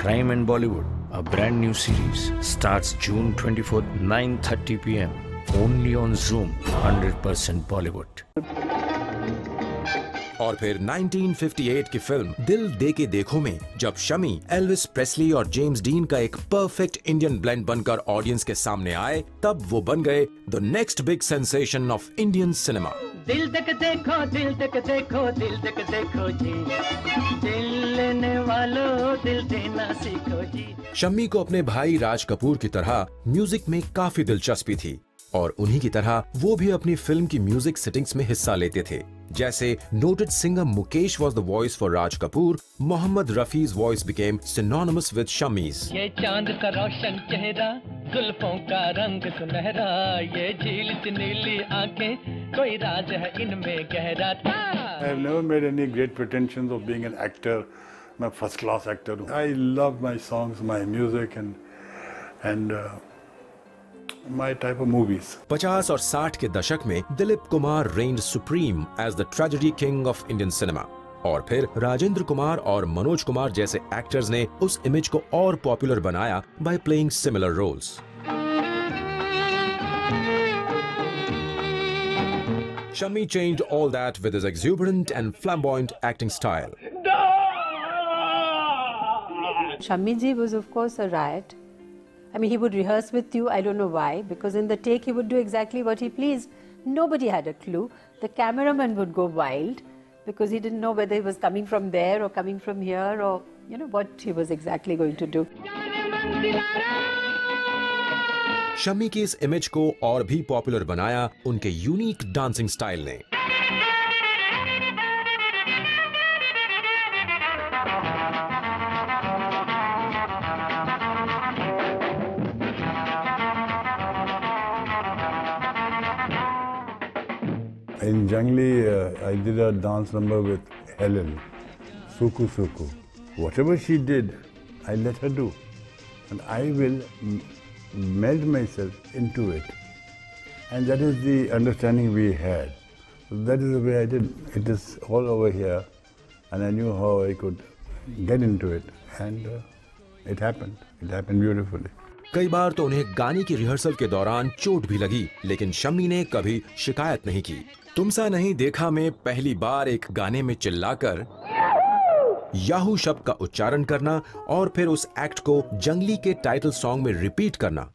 Crime and Bollywood, a brand new series, starts June 24th, 9:30 p.m. only on Zoom. 100% Bollywood. और फिर 1958 की film दिल दे के देखो में जब शमी, एल्विस प्रेस्ली और जेम्स डीन का एक परफेक्ट इंडियन ब्लेंड बनकर ऑडियंस के सामने आए, तब वो बन गए the next big sensation of Indian cinema. दिल तक देखो, दिल तक देखो, दिल तक देखो जी, दिल लेने वालों दिल देना सीखो जी। शम्मी को अपने भाई राज कपूर की तरह म्यूजिक में काफी दिलचस्पी थी और उन्हीं की तरह वो भी अपनी फिल्म की म्यूजिक सेटिंग्स में हिस्सा लेते थे। जैसे noted singer Mukesh was the voice for Raj Kapoor, Mohammed Rafi's voice became synonymous with Shami's. ये चांद का रोशन चेहरा, जुल्फों का रंग सुनहरा, ये झील सी नीली आंखें, कोई राज है इनमें गहरा। I have never made any great pretensions of being an actor. I'm a first class actor. I love my songs, my music and my type of movies. 50 और 60 के दशक में Dilip Kumar reigned supreme as the tragedy king of Indian cinema. और फिर राजेंद्र कुमार और मनोज कुमार जैसे actors ने उस इमेज को और पॉपुलर बनाया by playing similar roles. Shami changed all that with his exuberant and flamboyant acting style. Shami ji was of course a riot. I mean, he would rehearse with you, I don't know why, because in the take he would do exactly what he pleased. Nobody had a clue. The cameraman would go wild because he didn't know whether he was coming from there or coming from here or, you know, what he was exactly going to do. Shami की इस image को और भी popular बनाया उनके unique dancing style ने। In Jangli, I did a dance number with Helen, Suku Suku. Whatever she did, I let her do. And I will meld myself into it. And that is the understanding we had. So that is the way I did. It is all over here. And I knew how I could get into it. And it happened. It happened beautifully. कई बार तो उन्हें गाने की rehearsal के दौरान चोट भी लगी, लेकिन शम्मी ने कभी शिकायत नहीं की। तुमसा नहीं देखा में पहली बार एक गाने में चिल्लाकर याहू शब्द का उच्चारण करना और फिर उस एक्ट को जंगली के टाइटल सॉन्ग में रिपीट करना,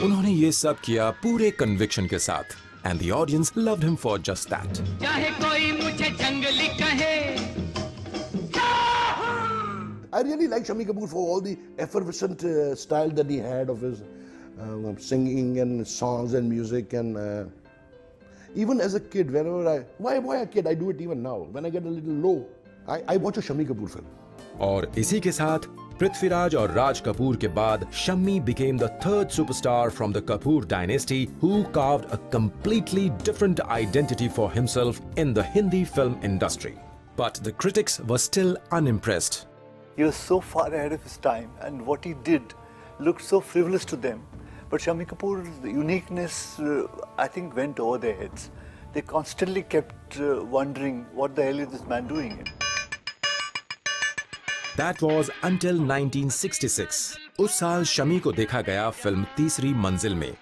उन्होंने ये सब किया पूरे कन्विक्शन के साथ and the audience loved him for just that. चाहे कोई मुझे जंगली कहे। I really like Shami Kapoor for all the effervescent style that he had of his singing and songs and music and even as a kid, whenever why a kid? I do it even now. When I get a little low, I watch a Shami Kapoor film. और इसी के साथ पृथ्वीराज और राज कपूर के बाद Shammi became the third superstar from the Kapoor dynasty who carved a completely different identity for himself in the Hindi film industry. But the critics were still unimpressed. He was so far ahead of his time, and what he did looked so frivolous to them. But Shami Kapoor's uniqueness, I think, went over their heads. They constantly kept wondering, what the hell is this man doing? That was until 1966. उस साल शमी को देखा गया film तीसरी मंजिल में।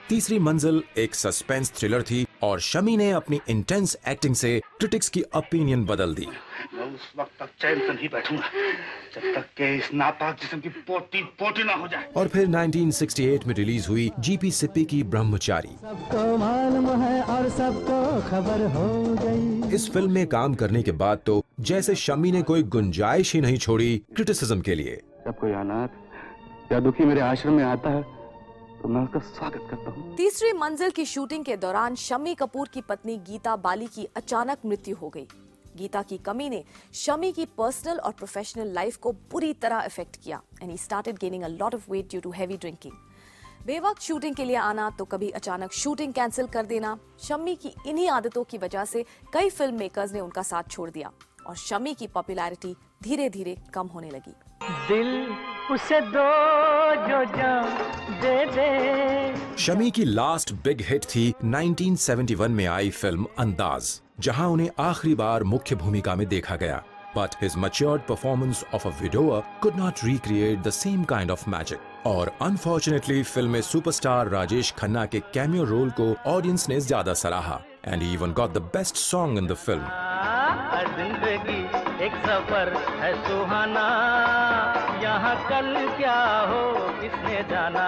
तीसरी मंजिल एक सस्पेंस थ्रिलर थी और शमी ने अपनी इंटेंस एक्टिंग से क्रिटिक्स की ओपिनियन बदल दी। मैं उस वक्त तक चैन से नहीं बैठूंगा जब तक कि इस नापाक जिस्म की पोटी ना हो जाए। और फिर 1968 में रिलीज हुई जीपी सिप्पी की ब्रह्मचारी। सबको मालूम है और सबको खबर हो गई। इस फिल्म में काम करने के बाद तो जैसे शमी ने कोई गुंजाइश ही नहीं छोड़ी क्रिटिसिज्म के लिए। जब कोई अनाथ या दुखी मेरे आश्रम में आता है तो मैं उसका स्वागत करता हूँ। तीसरी मंजिल की शूटिंग के दौरान शम्मी कपूर की पत्नी गीता बाली की अचानक मृत्यु हो गई। गीता की कमी ने शमी की पर्सनल और प्रोफेशनल लाइफ को बुरी तरह इफेक्ट किया and he started gaining a lot of weight due to heavy drinking. बेवक्त शूटिंग के लिए आना तो कभी अचानक शूटिंग कैंसिल कर देना। शमी की इन्हीं आदतों की वजह से कई फिल्म मेकर्स ने उनका साथ छोड़ दिया और शमी की पॉपुलैरिटी धीरे धीरे कम होने लगी। दिल उसे दो जो जान दे दे। शमी की लास्ट बिग हिट थी 1971 में आई फिल्म अंदाज, जहां उन्हें आखिरी बार मुख्य भूमिका में देखा गया। but his matured performance of a widower could not recreate the same kind of magic. और unfortunately फिल्म में सुपरस्टार राजेश खन्ना के कैमियो रोल को ऑडियंस ने ज्यादा सराहा and he even got the best song in the film. जिंदगी एक सफर है सुहाना, यहाँ कल क्या हो किसने जाना.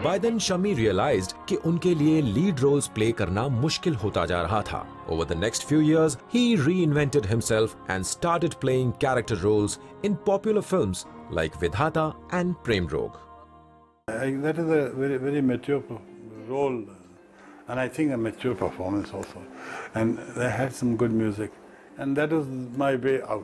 By then Shami realized कि उनके लिए lead roles play करना मुश्किल होता जा रहा था. Over the next few years, he reinvented himself and started playing character roles in popular films like Vidhata and Prem Rog. That is a very, very mature role, and I think a mature performance also. And they had some good music, and that was my way out.